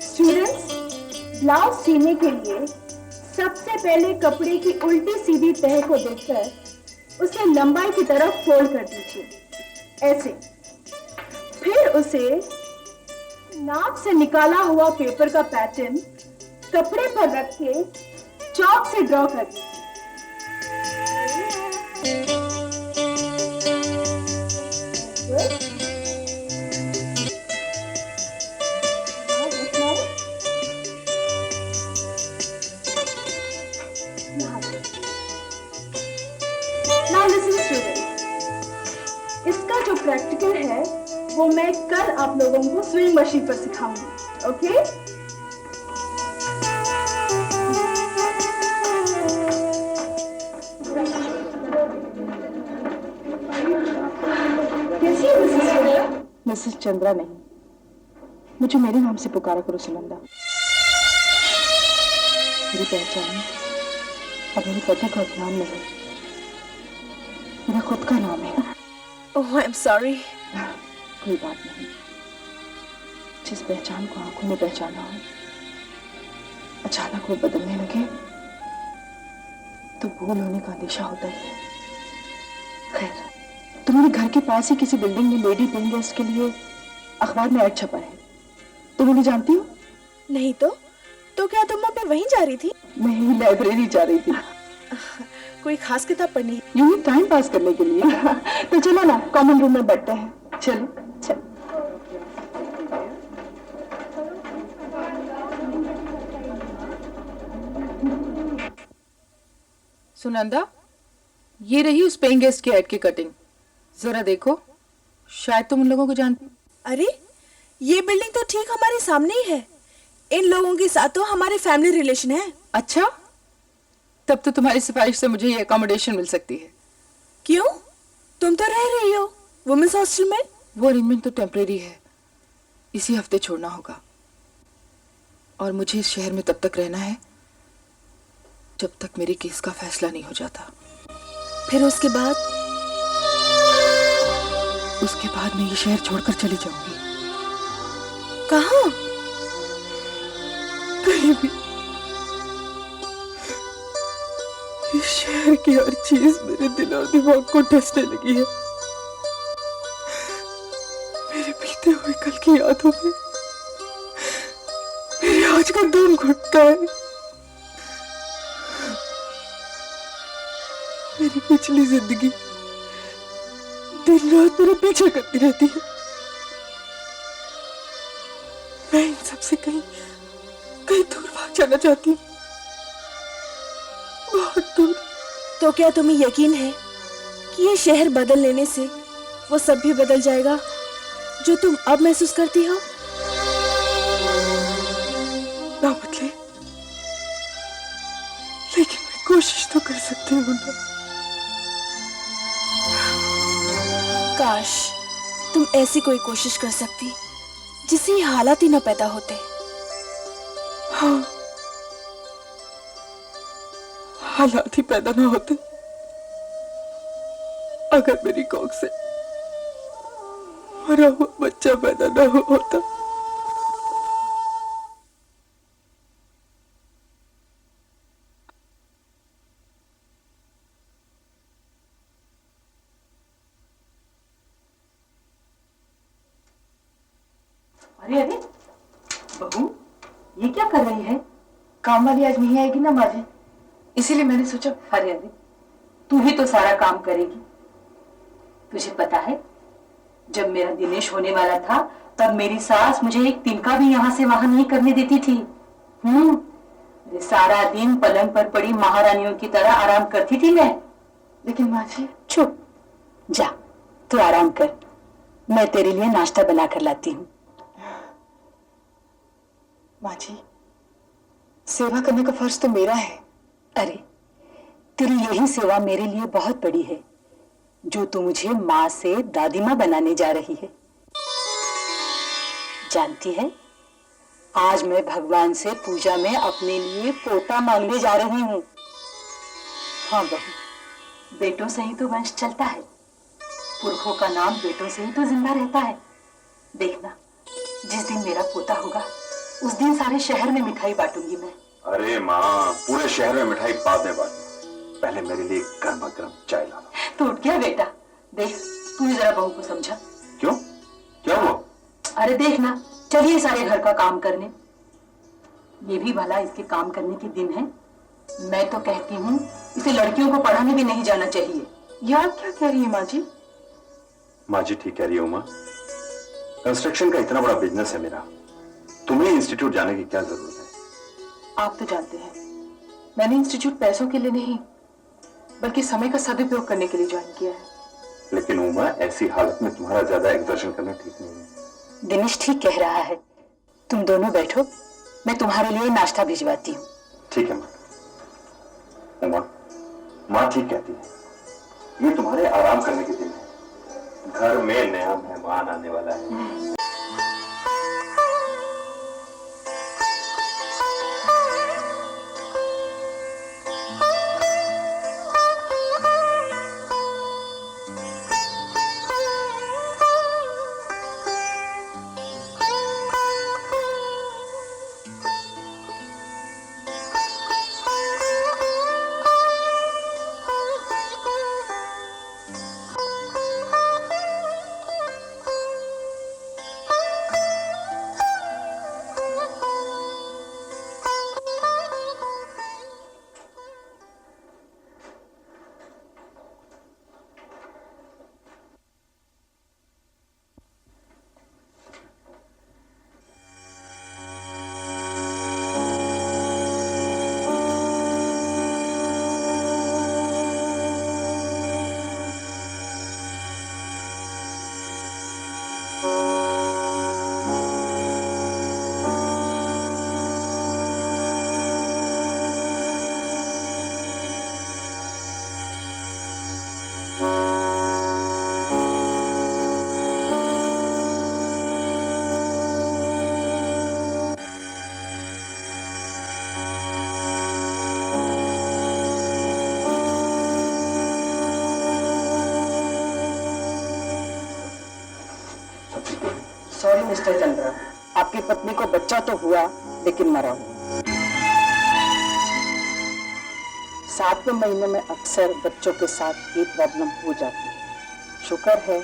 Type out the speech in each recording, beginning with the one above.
Students, blouse सीने के लिए सबसे पहले कपड़े की उल्टी सीधी तह को देखकर उसे लंबाई की तरफ फोल्ड कर दीजिए, ऐसे। फिर उसे नाप से निकाला हुआ पेपर का पैटर्न कपड़े पर रख के चॉक से ड्रॉ कर दीजिए। Now listen students, इसका जो प्रैक्टिकल है वो मैं कल आप लोगों को स्विंग मशीन पर सिखाऊंगी, ओके? कैसी है मिसेस चंद्रा? मिसेस चंद्रा नहीं, मुझे मेरे नाम से पुकारा करो सुनंदा। मेरी पहचान अब मेरे पति का नाम नहीं, मेरा खुद का नाम है। ओह, आई एम सॉरी। कोई बात नहीं। जिस पहचान को आंखों में पहचाना हो, अचानक वो बदलने लगे तो भूल होने का अंदेशा होता है। खैर, तुम्हारे घर के पास ही किसी बिल्डिंग में लेडी पेइंग गेस्ट के लिए अखबार में ऐड छपा है, तुम उन्हें जानती हो? नहीं तो क्या तुम अब वहीं जा रही थी? मैं ही लाइब्रेरी जा रही थी। कोई खास किताब पढ़नी? यूं ही टाइम पास करने के लिए। तो चलो ना, कॉमन रूम में बैठते हैं। चलो चलो। सुनंदा, ये रही उस पेइंग गेस्ट की ऐड की कटिंग, जरा देखो, शायद तुम उन लोगों को जानती। अरे, ये बिल्डिंग तो ठीक हमारे सामने ही है। इन लोगों के साथ तो हमारे फैमिली रिलेशन है। अच्छा, तब तो तुम्हारी सिफारिश से मुझे ये अकोमोडेशन मिल सकती है। क्यों? तुम तो रह रही हो वुमेन्स हॉस्टल में। वो अरेंजमेंट तो टेम्परेरी है, इसी हफ्ते छोड़ना होगा, और मुझे इस शहर में तब तक रहना है जब तक मेरे केस का फैसला नहीं हो जाता। फिर उसके बाद मैं ये शहर छोड़कर चली जाऊंगी। कहाँ? कहीं भी। इस शहर की हर चीज मेरे दिल और दिमाग को डसने लगी है। मेरे बीते हुए कल की यादों में मेरे आज का दम घुटता है। मेरी पिछली जिंदगी दिन रात मेरे पीछे करती रहती है। मैं इन सबसे कहीं दूर भाग जाना चाहती हूँ, बहुत दूर। तो क्या तुम्हें यकीन है कि ये शहर बदल लेने से वो सब भी बदल जाएगा जो तुम अब महसूस करती हो? ना बदले, लेकिन मैं कोशिश तो कर सकती हूँ ना। काश तुम ऐसी कोई कोशिश कर सकती जिससे ये हालात ही न पैदा होते। हाँ, हालात ही पैदा ना होते अगर मेरी कोख से मरा हुआ बच्चा पैदा ना होता। अरे अरे बहू, ये क्या कर रही है? काम वाली आज नहीं आएगी ना माजे, इसीलिए मैंने सोचा। अरे अरे, तू ही तो सारा काम करेगी। तुझे पता है, जब मेरा दिनेश होने वाला था तब मेरी सास मुझे एक तिनका भी यहाँ से वहां नहीं करने देती थी। सारा दिन पलंग पर पड़ी महारानियों की तरह आराम करती थी मैं। लेकिन माँ जी। चुप, जा तू आराम कर, मैं तेरे लिए नाश्ता बना कर लाती हूँ। माँ जी, सेवा करने का फर्ज तो मेरा है। अरे, तेरी यही सेवा मेरे लिए बहुत बड़ी है, जो तू मुझे माँ से दादी माँ बनाने जा रही है। जानती है, आज मैं भगवान से पूजा में अपने लिए पोता मांगने जा रही हूँ। हाँ बहू, बेटों से ही तो वंश चलता है, पुरखों का नाम बेटों से ही तो जिंदा रहता है। देखना, जिस दिन मेरा पोता होगा उस दिन सारे शहर में मिठाई बांटूंगी मैं। अरे माँ, पूरे शहर में मिठाई बाद में बांटना, पहले मेरे लिए गर्मा गर्म चाय लाना। तो उठ गया बेटा, देख तू ही जरा बहू को समझा। क्यों, क्या हुआ? अरे देख ना, चलिए सारे घर का काम करने। ये भी भला इसके काम करने के दिन है। मैं तो कहती हूँ इसे लड़कियों को पढ़ाने भी नहीं जाना चाहिए। ये आप क्या कह रही है माँ जी? माँ जी ठीक कह रही हो माँ, कंस्ट्रक्शन का इतना बड़ा बिजनेस है मेरा, तुम्हें इंस्टीट्यूट जाने की क्या जरूरत है? आप तो जानते हैं मैंने इंस्टीट्यूट पैसों के लिए नहीं बल्कि समय का सदुपयोग करने के लिए ज्वाइन किया है। लेकिन उमा, ऐसी हालत में तुम्हारा ज्यादा एक्सर्शन करना ठीक नहीं है। दिनेश ठीक कह रहा है, तुम दोनों बैठो, मैं तुम्हारे लिए नाश्ता भिजवाती हूँ। ठीक है माँ। उमा, माँ ठीक कहती है, ये तुम्हारे आराम करने के दिन है, घर में नया मेहमान आने वाला है। सॉरी मिस्टर चंद्रा, आपकी पत्नी को बच्चा तो हुआ लेकिन मरा हुआ। 7वें महीने में अक्सर बच्चों के साथ ये प्रॉब्लम हो जाती है। शुक्र है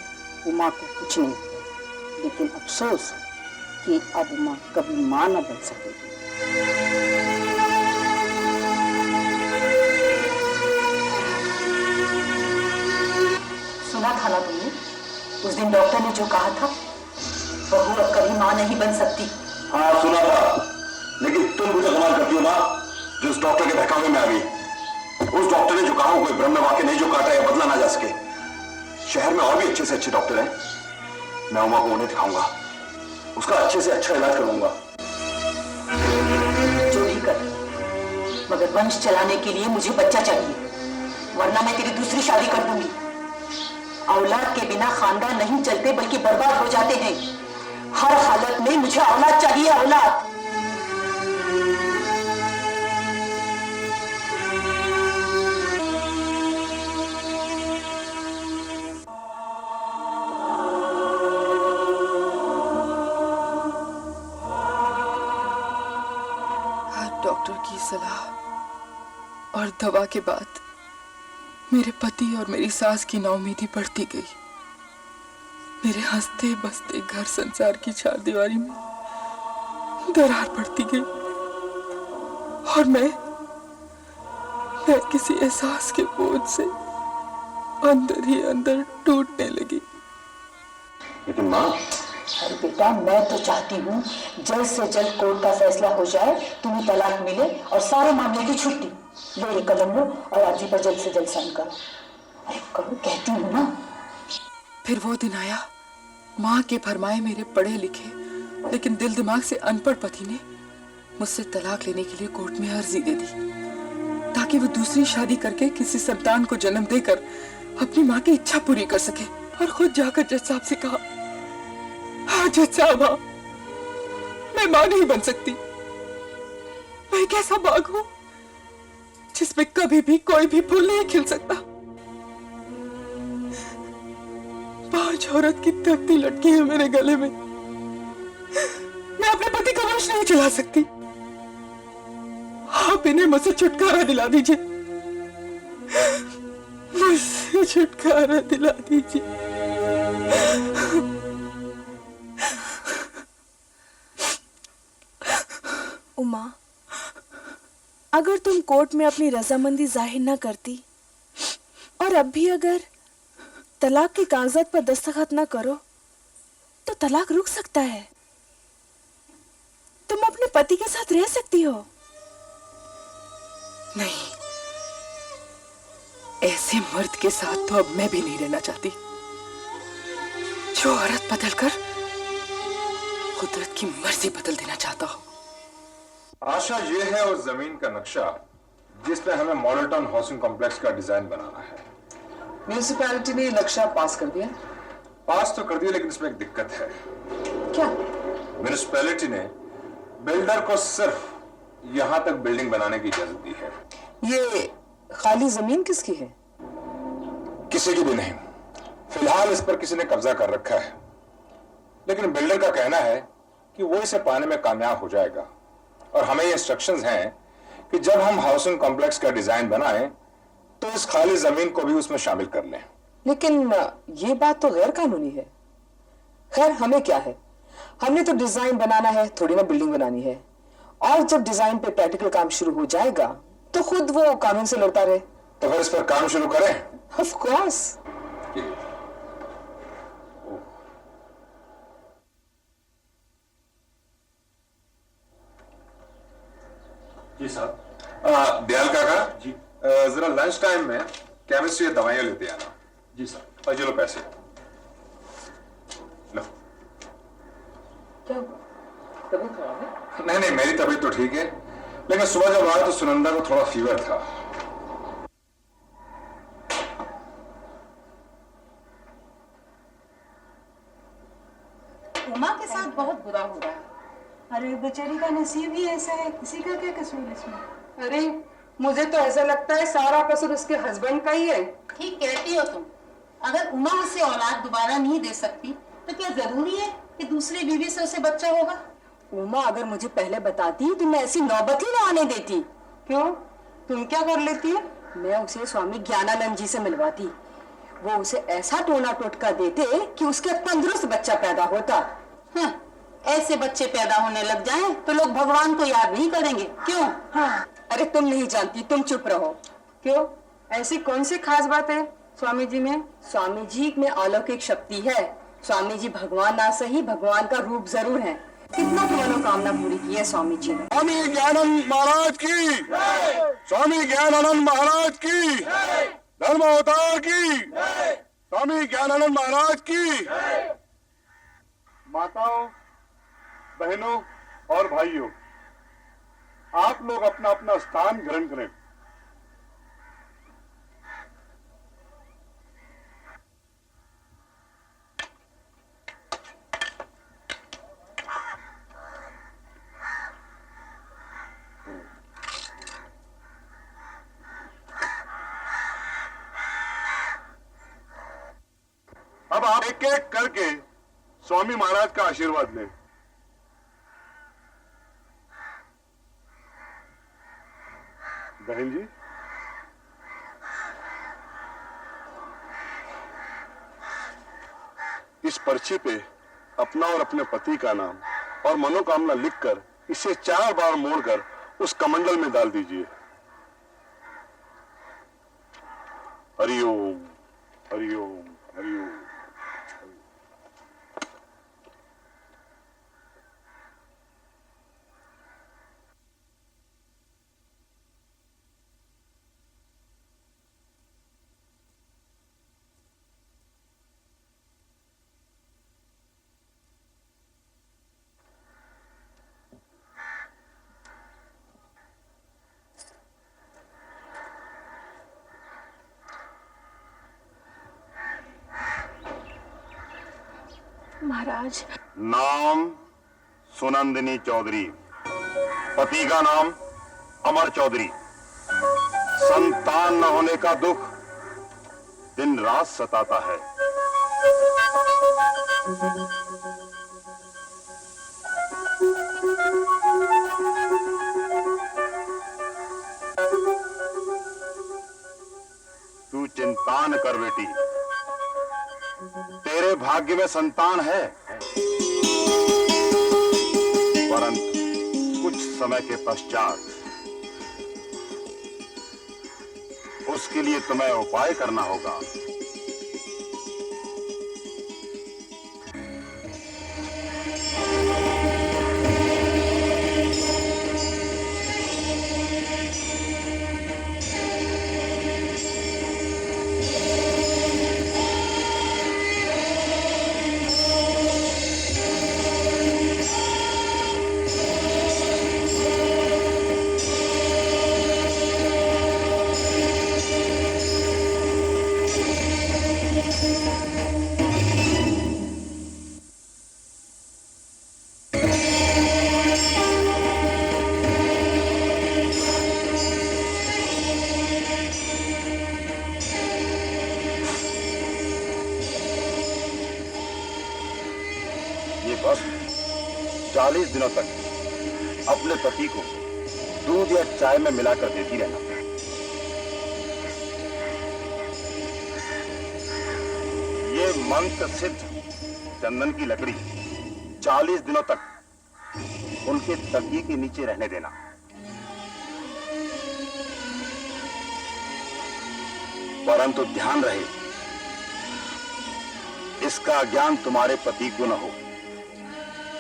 उमा को कुछ नहीं हुआ, लेकिन अफसोस कि अब उमा कभी मां न बन सकेगी। सुना था ना तुमने उस दिन डॉक्टर ने जो कहा था, बहू अब कभी मां नहीं बन सकती। हाँ सुना था, लेकिन तुम मुझे कमाल करती हो माँ, जो उस डॉक्टर के बहकावे में आ गई। उस डॉक्टर ने जो कहा कोई भ्रम में वाकई नहीं जो काटा या बदला ना जा सके। शहर में और भी अच्छे से अच्छे डॉक्टर हैं, मैं उमा को उन्हें दिखाऊंगा, उसका अच्छे से अच्छा इलाज करूंगा। जो भी कर, मगर वंश चलाने के लिए मुझे बच्चा चाहिए, वरना मैं तेरी दूसरी शादी कर दूंगी। औलाद के बिना खानदान नहीं चलते बल्कि बर्बाद हो जाते हैं। हर हालत में मुझे औलाद चाहिए, औलाद। डॉक्टर की सलाह और दवा के बाद मेरे पति और मेरी सास की नाउमीदी बढ़ती गई। मेरे हंसते बसते घर संसार की चारदीवारी में दरार पड़ती गई और मैं किसी एहसास के बोझ से अंदर ही अंदर टूटने लगी। लेकिन माँ, अरे बेटा, मैं तो चाहती हूँ जल्द से जल्द कोर्ट का फैसला हो जाए, तुम्हें तलाक मिले और सारे मामले की छुट्टी। लो ये कलम लो और अर्जी पर जल्द से जल्द साइन करो। अरे करो, कहती हूँ ना। फिर वो दिन आया, माँ के फरमाए मेरे पढ़े लिखे लेकिन दिल दिमाग से अनपढ़ पति ने मुझसे तलाक लेने के लिए कोर्ट में अर्जी दे दी, ताकि वो दूसरी शादी करके किसी संतान को जन्म देकर अपनी माँ की इच्छा पूरी कर सके। और खुद जाकर जज साहब से कहा, हाँ जज साहब, मैं माँ नहीं बन सकती। मैं एक ऐसा बाग हूं जिसमें कभी भी कोई भी फूल नहीं खिल सकता। 5 औरत की तख्ती लटकी है मेरे गले में। कुछ नहीं चला सकती। आप इन्हें मुझसे छुटकारा दिला दीजिए, मुझसे छुटकारा दिला दीजिए। उमा, अगर तुम कोर्ट में अपनी रजामंदी जाहिर न करती और अब भी अगर तलाक के कागजात पर दस्तखत न करो तो तलाक रुक सकता है। तुम अपने पति के साथ रह सकती हो। नहीं, ऐसे मर्द के साथ तो अब मैं भी नहीं रहना चाहती जो औरत बदलकर कुदरत की मर्जी बदल देना चाहता हो। आशा ये है उस जमीन का नक्शा जिस पे हमें मॉडल टाउन हाउसिंग कॉम्प्लेक्स का डिजाइन बनाना है। म्यूनिसिपैलिटी ने नक्शा पास कर दिया? पास तो कर दिया, लेकिन इसमें एक दिक्कत है। क्या? म्यूनिसिपैलिटी ने बिल्डर को सिर्फ यहां तक बिल्डिंग बनाने की इजाजत दी है। ये खाली जमीन किसकी है? किसी की भी नहीं। फिलहाल इस पर किसी ने कब्जा कर रखा है, लेकिन बिल्डर का कहना है कि वो इसे पाने में कामयाब हो जाएगा और हमें ये इंस्ट्रक्शंस हैं कि जब हम हाउसिंग कॉम्प्लेक्स का डिजाइन बनाएं तो इस खाली जमीन को भी उसमें शामिल कर लें। लेकिन ये बात तो गैर कानूनी है। खैर, हमें क्या है, हमने तो डिजाइन बनाना है, थोड़ी ना बिल्डिंग बनानी है। और जब डिजाइन पे प्रैक्टिकल काम शुरू हो जाएगा तो खुद वो कानून से लड़ता रहे। तो फिर इस पर काम शुरू करें। Of course. जी साहब। दयाल काका जी, जरा लंच टाइम में केमिस्ट से दवाइयां लेते आना। जी साहब। और चलो पैसे लो। क्या हुआ? तबीयत खराब है? नहीं नहीं, मेरी तबीयत तो ठीक है, लेकिन सुबह जब आया तो सुनंदा को थोड़ा फीवर था। उमा के साथ बहुत बुरा हो रहा है। अरे बेचारी का नसीब ही ऐसा है, किसी का क्या कसूर इसमें। अरे मुझे तो ऐसा लगता है सारा कसूर उसके हस्बैंड का ही है। ठीक कहती हो तुम। अगर उमा उसे औलाद दोबारा नहीं दे सकती तो क्या जरूरी है कि दूसरी बीवी से उसे बच्चा होगा? उमा अगर मुझे पहले बताती तो मैं ऐसी नौबत ही न आने देती। क्यों? तुम क्या कर लेती है? मैं उसे स्वामी ज्ञानानंद जी से मिलवाती। वो उसे ऐसा टोना टोटका देते कि उसके तंदुरुस्त बच्चा पैदा होता। हाँ, ऐसे बच्चे पैदा होने लग जाएं तो लोग भगवान को याद नहीं करेंगे। क्यों? हाँ, अरे तुम नहीं जानती, तुम चुप रहो। क्यों? ऐसी कौन सी खास बात है स्वामी जी में? स्वामी जी में अलौकिक शक्ति है। स्वामी जी भगवान ना सही, भगवान का रूप जरूर है। कितना की मनोकामना पूरी की है स्वामी जी ने। स्वामी ज्ञानानंद महाराज की, स्वामी ज्ञानानंद महाराज की, धर्म अवतार की, स्वामी ज्ञानानंद महाराज की। माताओं, बहनों और भाइयों, आप लोग अपना अपना स्थान ग्रहण करें। अब आप एक एक करके स्वामी महाराज का आशीर्वाद लें। बहन जी, इस पर्ची पे अपना और अपने पति का नाम और मनोकामना लिखकर इसे 4 बार मोड़कर उस कमंडल में डाल दीजिए। हरिओम हरिओम हरिओम। महाराज। नाम सुनंदिनी चौधरी, पति का नाम अमर चौधरी। संतान न होने का दुख दिन रात सताता है। भाग्य में संतान है, परंतु कुछ समय के पश्चात उसके लिए तुम्हें उपाय करना होगा। ये बस 40 दिनों तक अपने पति को दूध या चाय में मिलाकर देती रहना। ये मंत्र सिद्ध चंदन की लकड़ी 40 दिनों तक उनके तकिए के नीचे रहने देना। परंतु ध्यान रहे, इसका ज्ञान तुम्हारे पति को न हो।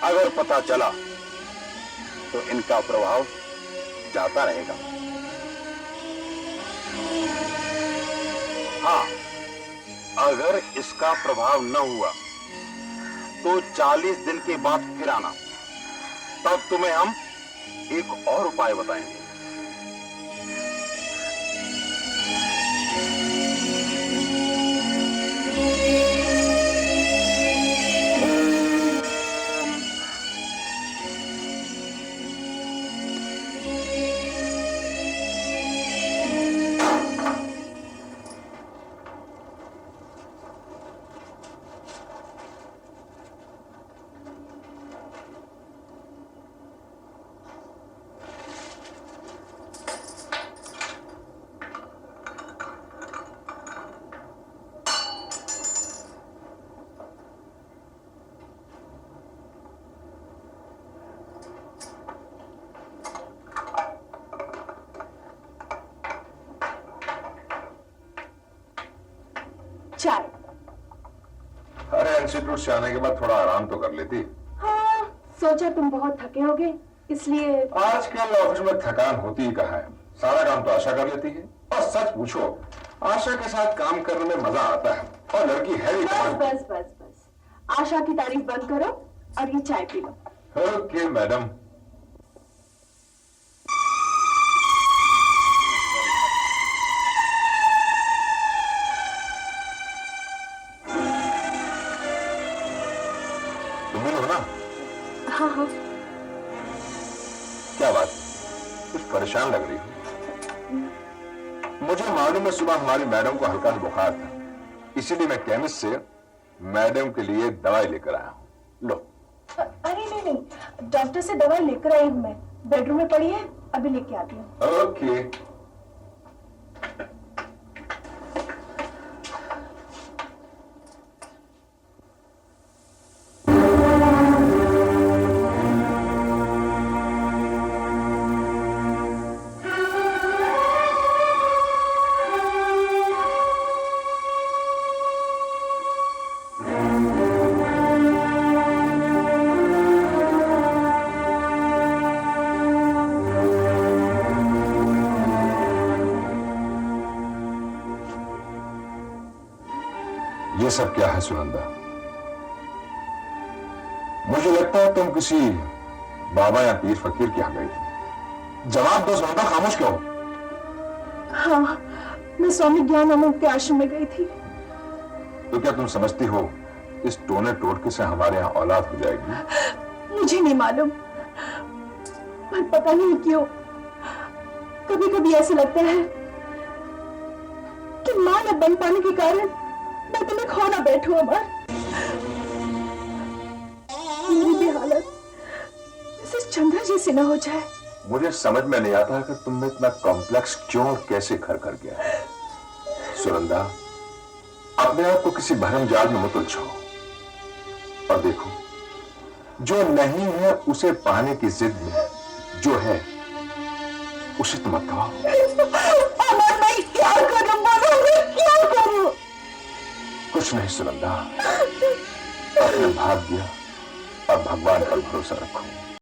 अगर पता चला तो इनका प्रभाव जाता रहेगा। हाँ, अगर इसका प्रभाव न हुआ तो 40 दिन के बाद फिर आना, तब तुम्हें हम एक और उपाय बताएंगे। चाय। अरे इंस्टीट्यूट से आने के बाद थोड़ा आराम तो कर लेती। हाँ, सोचा तुम बहुत थके होगे, इसलिए। आजकल ऑफिस में थकान होती ही कहाँ है, सारा काम तो आशा कर लेती है। और सच पूछो, आशा के साथ काम करने में मजा आता है, और लड़की है भी। बस बस बस बस, आशा की तारीफ बंद करो और ये चाय पी लो। Okay madam. हाँ हाँ। क्या बात, कुछ परेशान लग रही हो? मुझे मालूम है सुबह हमारी मैडम को हल्का सा बुखार था, इसीलिए मैं केमिस्ट से मैडम के लिए दवाई लेकर आया हूँ। लो। अरे नहीं नहीं, डॉक्टर से दवाई लेकर आई हूँ मैं, बेडरूम में पड़ी है, अभी लेके आती हूँ। ओके। ये सब क्या है सुनंदा? मुझे लगता है तुम किसी बाबा या पीर फकीर के यहाँ गई थी। जवाब दो सुनंदा, खामोश क्यों? हाँ, मैं स्वामी ज्ञानानंद के आश्रम में गई थी। तो क्या तुम समझती हो इस टोने टोटके से हमारे यहाँ औलाद हो जाएगी? मुझे नहीं मालूम, पर पता नहीं क्यों कभी कभी ऐसा लगता है कि मां न बन पाने के कारण मैं तुम्हें खो ना बैठूं। अमर, मेरी भी हालत जैसे चंद्रा जी से ना हो जाए। मुझे समझ में नहीं आता कि तुम में इतना कॉम्प्लेक्स क्यों और कैसे घर कर गया है। सुनंदा, अपने आप को किसी भरम जाल में मत उलझाओ। और देखो, जो नहीं है उसे पाने की जिद में जो है उसे तो मत गवाओ। अमर, मैं क्या करूं? बोलो, मैं क्या करूं? कुछ नहीं सुनंदा, अपने भाग्य और भगवान पर भरोसा रखो।